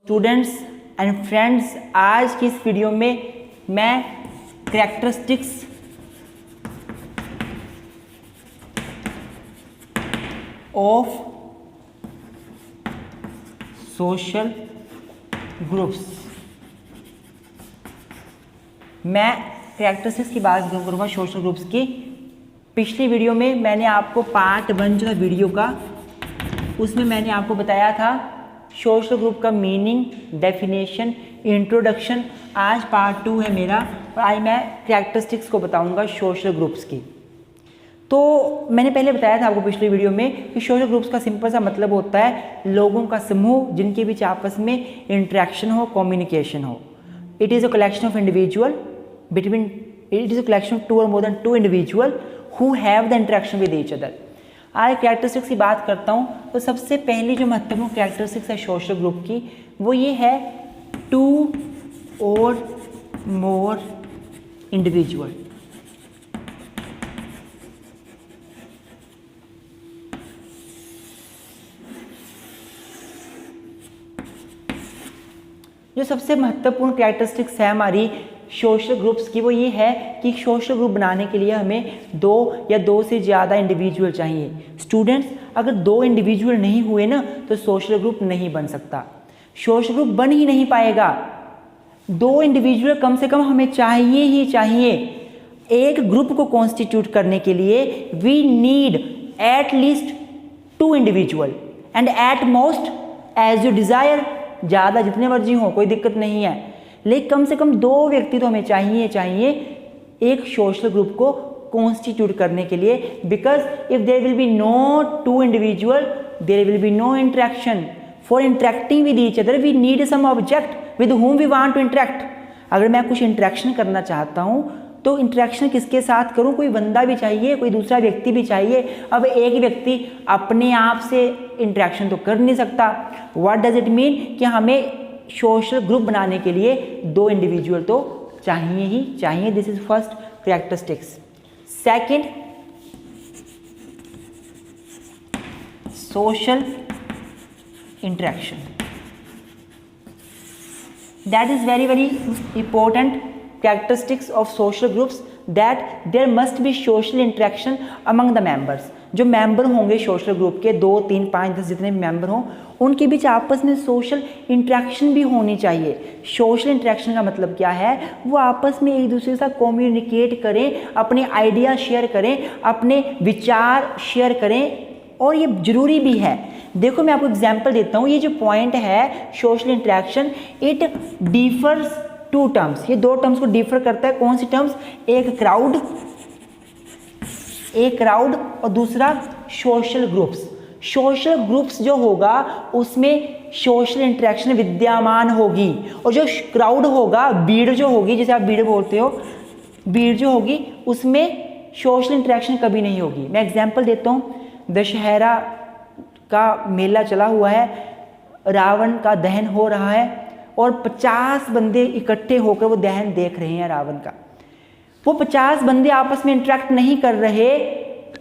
Students and friends, आज की इस वीडियो में मैं कैरेक्टरिस्टिक्स ऑफ सोशल ग्रुप्स की बात करूँगा सोशल ग्रुप्स की। पिछली वीडियो में मैंने आपको पार्ट 1 जो था वीडियो का, उसमें मैंने आपको बताया था सोशल ग्रुप का मीनिंग, डेफिनेशन, इंट्रोडक्शन। आज पार्ट 2 है मेरा और आज मैं कैरेक्टरिस्टिक्स को बताऊंगा सोशल ग्रुप्स की। तो मैंने पहले बताया था आपको पिछली वीडियो में कि सोशल ग्रुप्स का सिंपल सा मतलब होता है लोगों का समूह जिनके बीच आपस में इंटरेक्शन हो, कम्युनिकेशन हो। It is a collection of individual it is a collection of 2 or more than 2 individual who have the interaction with each other. आज कैरेक्टरिस्टिक्स की बात करता हूँ तो सबसे पहली जो महत्वपूर्ण कैरेक्टरिस्टिक्स है सोशल ग्रुप की वो ये है 2 or more इंडिविजुअल। जो सबसे महत्वपूर्ण कैरेक्टरिस्टिक्स है हमारी सोशल ग्रुप्स की वो ये है कि सोशल ग्रुप बनाने के लिए हमें 2 या 2 से ज़्यादा इंडिविजुअल चाहिए। स्टूडेंट्स, अगर 2 इंडिविजुअल नहीं हुए ना तो सोशल ग्रुप नहीं बन सकता, सोशल ग्रुप बन ही नहीं पाएगा। 2 इंडिविजुअल कम से कम हमें चाहिए ही चाहिए। एक ग्रुप को कॉन्स्टिट्यूट करने के लिए we need at least 2 individual and at most as you desire, ज़्यादा जितने मर्जी हो कोई दिक्कत नहीं है, लेकिन कम से कम 2 व्यक्ति तो हमें चाहिए एक सोशल ग्रुप को कॉन्स्टिट्यूट करने के लिए। Because if there will be no 2 individual there will be no interaction. For interacting with each other we need some object with whom we want to interact. अगर मैं कुछ इंटरेक्शन करना चाहता हूँ तो इंटरेक्शन किसके साथ करूँ? कोई बंदा भी चाहिए, कोई दूसरा व्यक्ति भी चाहिए। अब एक व्यक्ति अपने आप से इंटरेक्शन तो कर नहीं सकता। व्हाट डज इट मीन कि हमें सोशल ग्रुप बनाने के लिए 2 इंडिविजुअल तो चाहिए ही चाहिए। This is first characteristics. Second, social interaction. That is very very important characteristics of social groups that there must be social interaction among the members। जो member होंगे सोशल ग्रुप के 2, 3, 5, 10 जितने भी मेंबर हों उनके बीच आपस में सोशल इंटरेक्शन भी होनी चाहिए। सोशल इंटरेक्शन का मतलब क्या है? वो आपस में एक दूसरे के साथ कम्युनिकेट करें, अपने आइडिया शेयर करें, अपने विचार शेयर करें, और ये ज़रूरी भी है। देखो मैं आपको एग्जांपल देता हूँ। ये जो पॉइंट है social interaction, it differs 2 terms. ये 2 टर्म्स को डिफर करता है। कौन सी टर्म्स? एक क्राउड और दूसरा सोशल ग्रुप्स। सोशल ग्रुप्स जो होगा उसमें सोशल इंटरेक्शन विद्यमान होगी, और जो क्राउड होगा, भीड़ जो होगी, जैसे आप भीड़ बोलते हो, भीड़ जो होगी उसमें सोशल इंटरेक्शन कभी नहीं होगी। मैं एग्जांपल देता हूँ। दशहरा का मेला चला हुआ है, रावण का दहन हो रहा है और 50 बंदे इकट्ठे होकर वो दहन देख रहे हैं रावण का। वो 50 बंदे आपस में इंटरेक्ट नहीं कर रहे।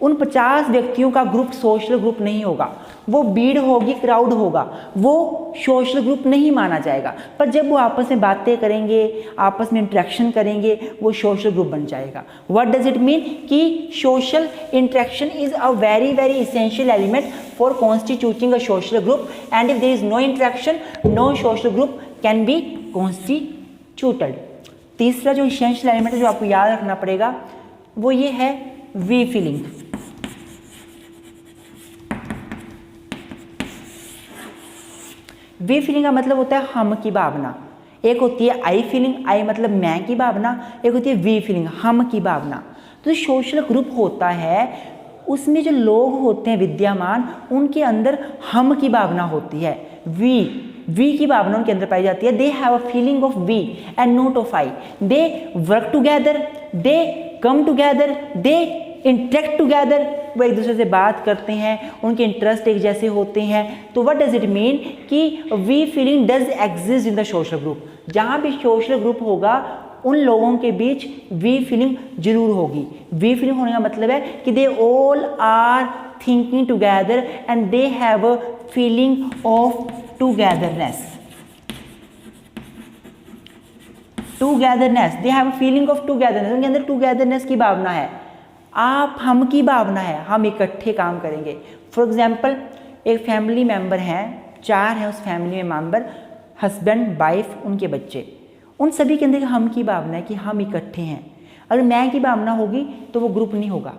उन 50 व्यक्तियों का ग्रुप सोशल ग्रुप नहीं होगा। वो भीड़ होगी, क्राउड होगा, वो सोशल ग्रुप नहीं माना जाएगा। पर जब वो आपस में बातें करेंगे, आपस में इंटरेक्शन करेंगे, वो सोशल ग्रुप बन जाएगा। व्हाट डज इट मीन कि social interaction is a very very essential element for constituting a social group, and if there is no interaction no social group can be constituted. तीसरा जो essential element है जो आपको याद रखना पड़ेगा वो ये है वी फीलिंग। वी फीलिंग का मतलब होता है हम की भावना। एक होती है आई फीलिंग, आई मतलब मैं की भावना, एक होती है वी फीलिंग, हम की भावना। तो सोशल ग्रुप होता है उसमें जो लोग होते हैं विद्यमान, उनके अंदर हम की भावना होती है। वी की भावना उनके अंदर पाई जाती है। They have a feeling of we and not of I. They work together, they come together, they interact together. वो एक दूसरे से बात करते हैं, उनके इंटरेस्ट एक जैसे होते हैं। तो व्हाट डज इट मीन कि we feeling does exist in the social group. जहाँ भी सोशल ग्रुप होगा उन लोगों के बीच वी फीलिंग जरूर होगी। वी फीलिंग होने का मतलब है कि they all are thinking together and they have a feeling of togetherness. Togetherness, they have a feeling of togetherness, उनके अंदर टूगेदरनेस की भावना है, आप हम की भावना है, हम इकट्ठे काम करेंगे। फॉर एग्जाम्पल एक फैमिली मेम्बर हैं, 4 हैं उस फैमिली में मेम्बर, हस्बैंड, वाइफ, उनके बच्चे, उन सभी के अंदर हम की भावना है कि हम इकट्ठे हैं। अगर मैं की भावना होगी तो वो ग्रुप नहीं होगा,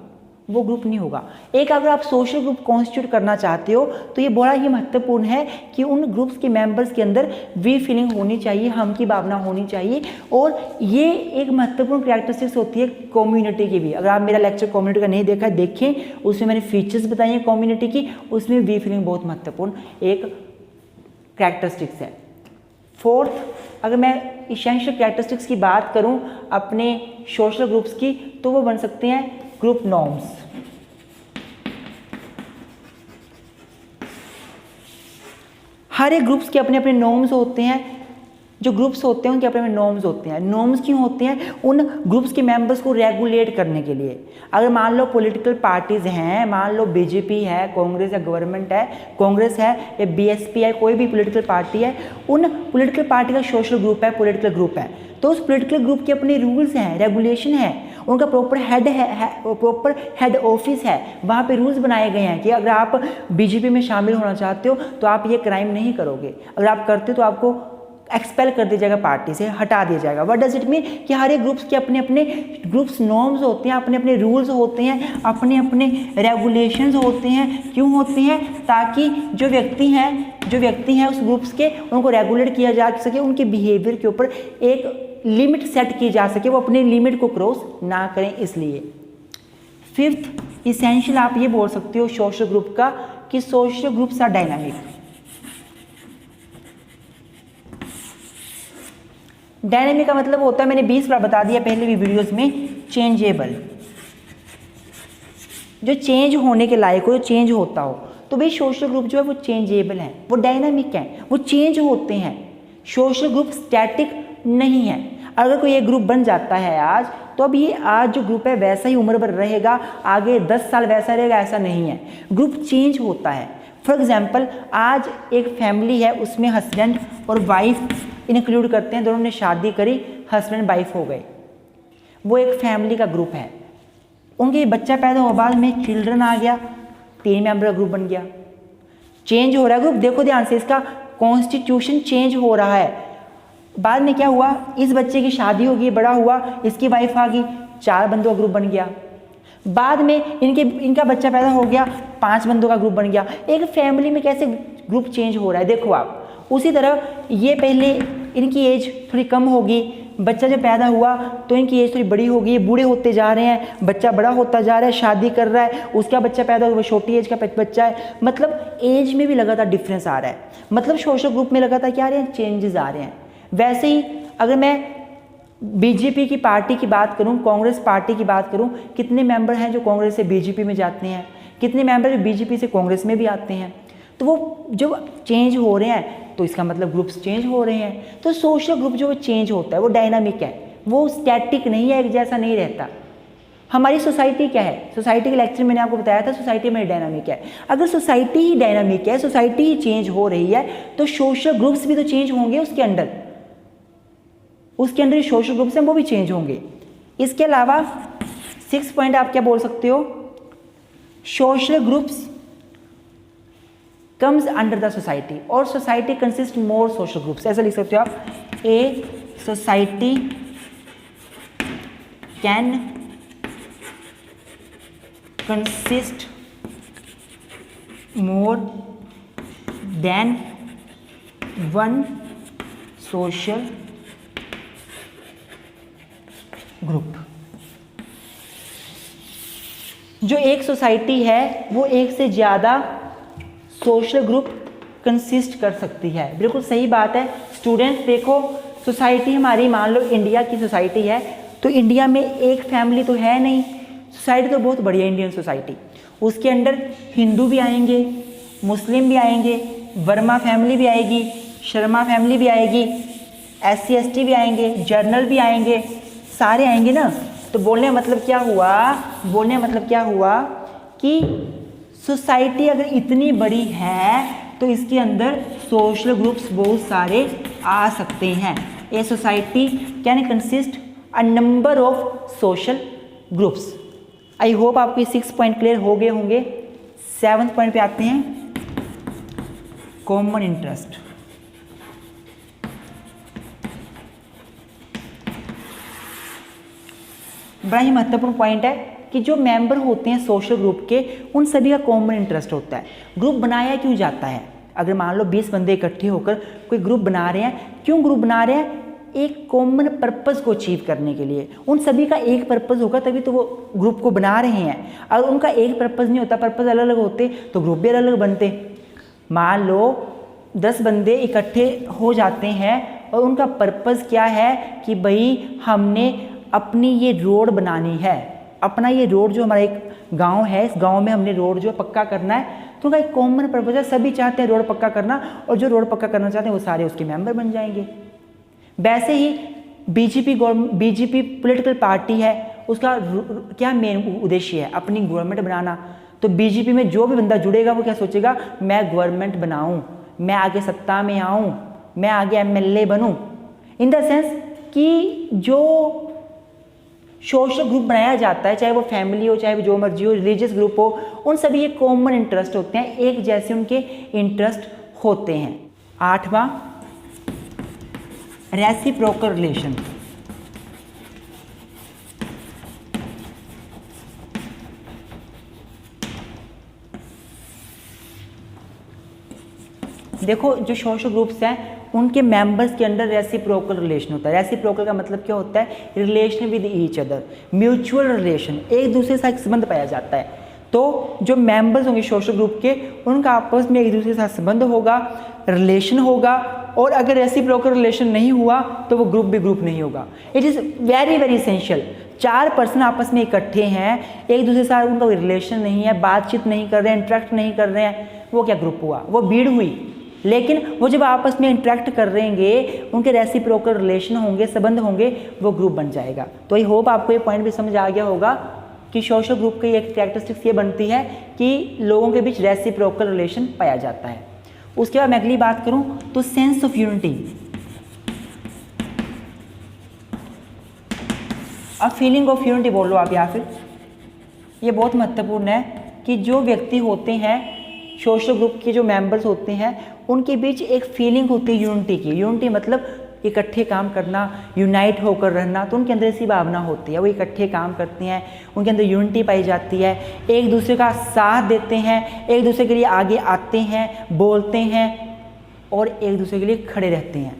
वो ग्रुप नहीं होगा। एक अगर आप सोशल ग्रुप कॉन्स्टिट्यूट करना चाहते हो तो ये बड़ा ही महत्वपूर्ण है कि उन ग्रुप्स के मेंबर्स के अंदर वी फीलिंग होनी चाहिए, हम की भावना होनी चाहिए। और ये एक महत्वपूर्ण कैरेक्टरिस्टिक्स होती है कम्युनिटी की भी। अगर आप मेरा लेक्चर कम्युनिटी का नहीं देखा है, देखें, उसमें मैंने फीचर्स बताई हैं कम्युनिटी की, उसमें वी फीलिंग बहुत महत्वपूर्ण एक कैरेक्टरिस्टिक्स है। फोर्थ, अगर मैं इसेंशियल कैरेक्टरिस्टिक्स की बात करूं अपने सोशल ग्रुप्स की, तो वो बन सकते हैं ग्रुप नॉर्म्स। हर एक ग्रुप्स के अपने अपने नॉर्म्स होते हैं, जो ग्रुप्स होते हैं उनके अपने अपने नॉर्म्स होते हैं। नॉर्म्स क्यों होते हैं? उन ग्रुप्स के मेंबर्स को रेगुलेट करने के लिए। अगर मान लो पॉलिटिकल पार्टीज हैं, मान लो बीजेपी है, कांग्रेस है, गवर्नमेंट है, कांग्रेस है या बीएसपी है, कोई भी पॉलिटिकल पार्टी है, उन पॉलिटिकल पार्टी का सोशल ग्रुप है, पॉलिटिकल ग्रुप है, तो उस पॉलिटिकल ग्रुप के अपने रूल्स हैं, रेगुलेशन है, उनका प्रॉपर हेड है, प्रॉपर हेड ऑफिस है, वहाँ पे रूल्स बनाए गए हैं कि अगर आप बीजेपी में शामिल होना चाहते हो तो आप ये क्राइम नहीं करोगे, अगर आप करते हो तो आपको एक्सपेल कर दिया जाएगा, पार्टी से हटा दिया जाएगा। What does it mean? कि हर एक ग्रुप्स के अपने अपने ग्रुप्स नॉर्म्स होते हैं, अपने अपने रूल्स होते हैं, अपने अपने रेगुलेशंस होते हैं। क्यों होते हैं? ताकि जो व्यक्ति हैं उस ग्रुप्स के, उनको रेगुलेट किया जा सके, उनके बिहेवियर के ऊपर एक लिमिट सेट की जा सके, वो अपने लिमिट को क्रॉस ना करें, इसलिए। फिफ्थ इसेंशियल आप ये बोल सकते हो सोशल ग्रुप का कि social groups are dynamic. Dynamic का मतलब होता है, मैंने 20 बार बता दिया पहले भी वीडियोस में, चेंजेबल, जो चेंज होने के लायक हो, जो चेंज होता हो। तो भाई सोशल ग्रुप जो है वो चेंजेबल है, वो डायनामिक है, वो चेंज होते हैं। सोशल ग्रुप स्टैटिक नहीं है। अगर कोई एक ग्रुप बन जाता है आज, तो अब ये आज जो ग्रुप है वैसा ही उम्र भर रहेगा, आगे 10 साल वैसा रहेगा, ऐसा नहीं है। ग्रुप चेंज होता है। फॉर एग्जाम्पल आज एक फैमिली है, उसमें हस्बैंड और वाइफ इंक्लूड करते हैं, दोनों ने शादी करी, हस्बैंड वाइफ हो गए, वो एक फैमिली का ग्रुप है। उनके बच्चा पैदा हुआ, बाद में चिल्ड्रन आ गया, 3 मेंबर का ग्रुप बन गया। चेंज हो रहा है ग्रुप, देखो ध्यान से, इसका कॉन्स्टिट्यूशन चेंज हो रहा है। बाद में क्या हुआ, इस बच्चे की शादी होगी, बड़ा हुआ, इसकी वाइफ आ गई, 4 बंदों का ग्रुप बन गया। बाद में इनका बच्चा पैदा हो गया, 5 बंदों का ग्रुप बन गया। एक फैमिली में कैसे ग्रुप चेंज हो रहा है, देखो आप। उसी तरह ये पहले इनकी एज थोड़ी कम होगी, बच्चा जब पैदा हुआ तो इनकी एज थोड़ी बड़ी होगी, ये बूढ़े होते जा रहे हैं, बच्चा बड़ा होता जा रहा है, शादी कर रहा है, उसका बच्चा पैदा हुआ, वो छोटी एज का बच्चा है। मतलब एज में भी लगातार डिफरेंस आ रहा है, मतलब सोशल ग्रुप में लगातार क्या आ रहे हैं, चेंजेस आ रहे हैं। वैसे ही अगर मैं बीजेपी की पार्टी की बात करूं, कांग्रेस पार्टी की बात करूं, कितने मेंबर हैं जो कांग्रेस से बीजेपी में जाते हैं, कितने मेंबर जो बीजेपी से कांग्रेस में भी आते हैं। तो वो जो चेंज हो रहे हैं तो इसका मतलब ग्रुप्स चेंज हो रहे हैं। तो सोशल ग्रुप जो चेंज होता है वो डायनामिक है, वो स्टैटिक नहीं है, एक जैसा नहीं रहता। हमारी सोसाइटी क्या है, सोसाइटी के लेक्चर मैंने आपको बताया था, सोसाइटी में डायनामिक है। अगर सोसाइटी ही डायनामिक है, सोसाइटी ही चेंज हो रही है, तो सोशल ग्रुप्स भी तो चेंज होंगे उसके अंदर सोशल ग्रुप्स हैं वो भी चेंज होंगे। इसके अलावा 6 पॉइंट आप क्या बोल सकते हो, social groups comes under the society और society consist more social groups, ऐसा लिख सकते हो आप। A society can consist more than one social group. जो एक सोसाइटी है वो एक से ज़्यादा सोशल ग्रुप कंसिस्ट कर सकती है। बिल्कुल सही बात है स्टूडेंट्स। देखो सोसाइटी हमारी, मान लो इंडिया की सोसाइटी है, तो इंडिया में एक फैमिली तो है नहीं, सोसाइटी तो बहुत बड़ी है इंडियन सोसाइटी। उसके अंदर हिंदू भी आएंगे, मुस्लिम भी आएंगे, वर्मा फैमिली भी आएगी, शर्मा फैमिली भी आएगी, SC ST भी आएंगे, जर्नल भी आएंगे, सारे आएंगे ना। तो बोलने का मतलब क्या हुआ कि सोसाइटी अगर इतनी बड़ी है तो इसके अंदर सोशल ग्रुप्स बहुत सारे आ सकते हैं। ए society can consist a number of social groups. I hope आपको ये 6 पॉइंट क्लियर हो गए होंगे। 7th पॉइंट पे आते हैं, कॉमन इंटरेस्ट। बड़ा ही महत्वपूर्ण पॉइंट है कि जो मेंबर होते हैं सोशल ग्रुप के, उन सभी का कॉमन इंटरेस्ट होता है। ग्रुप बनाया क्यों जाता है? अगर मान लो 20 बंदे इकट्ठे होकर कोई ग्रुप बना रहे हैं, क्यों ग्रुप बना रहे हैं? एक कॉमन पर्पस को अचीव करने के लिए। उन सभी का एक पर्पस होगा तभी तो वो ग्रुप को बना रहे हैं। अगर उनका एक पर्पस नहीं होता, पर्पस अलग अलग होते तो ग्रुप भी अलग अलग बनते। मान लो 10 बंदे इकट्ठे हो जाते हैं और उनका पर्पस क्या है कि भाई हमने अपनी ये रोड बनानी है, अपना ये रोड जो हमारा एक गांव है, इस गांव में हमने रोड जो पक्का करना है। तो उनका एक कॉमन पर्पस है, सभी चाहते हैं रोड पक्का करना, और जो रोड पक्का करना चाहते हैं वो सारे उसके मेंबर बन जाएंगे। वैसे ही बीजेपी पॉलिटिकल पार्टी है, उसका क्या मेन उद्देश्य है? अपनी गवर्नमेंट बनाना। तो बीजेपी में जो भी बंदा जुड़ेगा वो क्या सोचेगा? मैं गवर्नमेंट बनाऊं, मैं आगे सत्ता में आऊं, मैं आगे एमएलए बनूं। इन द सेंस कि जो सोशल ग्रुप बनाया जाता है, चाहे वो फैमिली हो, चाहे वो जो मर्जी हो, रिलीजियस ग्रुप हो, उन सभी ये कॉमन इंटरेस्ट होते हैं, एक जैसे उनके इंटरेस्ट होते हैं। 8वां, रेसिप्रोकल रिलेशन। देखो जो सोशल ग्रुप्स हैं उनके मेंबर्स के अंदर रेसिप्रोकल रिलेशन होता है। रेसिप्रोकल का मतलब क्या होता है? Relation with each other, mutual relation, एक दूसरे से संबंध पाया जाता है। तो जो मेंबर्स होंगे सोशल ग्रुप के, उनका आपस में एक दूसरे के साथ संबंध होगा, रिलेशन होगा, और अगर रेसिप्रोकल रिलेशन नहीं हुआ तो वो ग्रुप भी ग्रुप नहीं होगा। It is very very essential. 4 person आपस में इकट्ठे हैं, एक दूसरे के साथ उनका रिलेशन नहीं है, बातचीत नहीं कर रहे हैं, इंटरेक्ट नहीं कर रहे हैं, वो क्या ग्रुप हुआ? वो भीड़ हुई। लेकिन वो जब आपस में इंटरेक्ट कर रहेंगे, उनके रेसिप्रोकल रिलेशन होंगे, संबंध होंगे, वो ग्रुप बन जाएगा। तो आई होप आपको ये पॉइंट भी समझ आ गया होगा कि सोशल ग्रुप की एक कैरेक्टरिस्टिक्स ये बनती है कि लोगों के बीच रेसिप्रोकल रिलेशन पाया जाता है। उसके बाद मैं अगली बात करूं तो सेंस ऑफ यूनिटी। अब फीलिंग ऑफ यूनिटी बोल लो आप, या फिर ये बहुत महत्वपूर्ण है कि जो व्यक्ति होते हैं सोशल ग्रुप के, जो मेंबर्स होते हैं, उनके बीच एक फीलिंग होती है यूनिटी की। यूनिटी मतलब इकट्ठे काम करना, यूनाइट होकर रहना। तो उनके अंदर ऐसी भावना होती है, वो इकट्ठे काम करते हैं, उनके अंदर यूनिटी पाई जाती है, एक दूसरे का साथ देते हैं, एक दूसरे के लिए आगे आते हैं, बोलते हैं और एक दूसरे के लिए खड़े रहते हैं।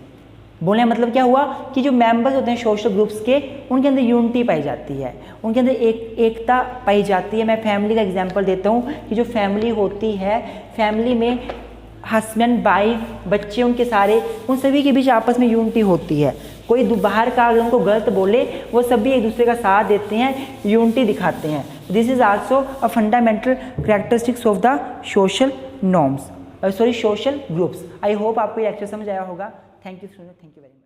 बोलने का मतलब क्या हुआ कि जो मेंबर्स होते हैं सोशल ग्रुप्स के, उनके अंदर यूनिटी पाई जाती है, उनके अंदर एकता पाई जाती है। मैं फैमिली का एग्जांपल देता हूँ कि जो फैमिली होती है, फैमिली में हस्बैंड, वाइफ, बच्चे, उनके सारे, उन सभी के बीच आपस में यूनिटी होती है। कोई बाहर का अगर उनको गलत बोले, वो सभी एक दूसरे का साथ देते हैं, यूनिटी दिखाते हैं। This is also a fundamental characteristics of the social norms, social groups. I hope आपको ये लेक्चर समझ आया होगा। Thank you student, thank you very much.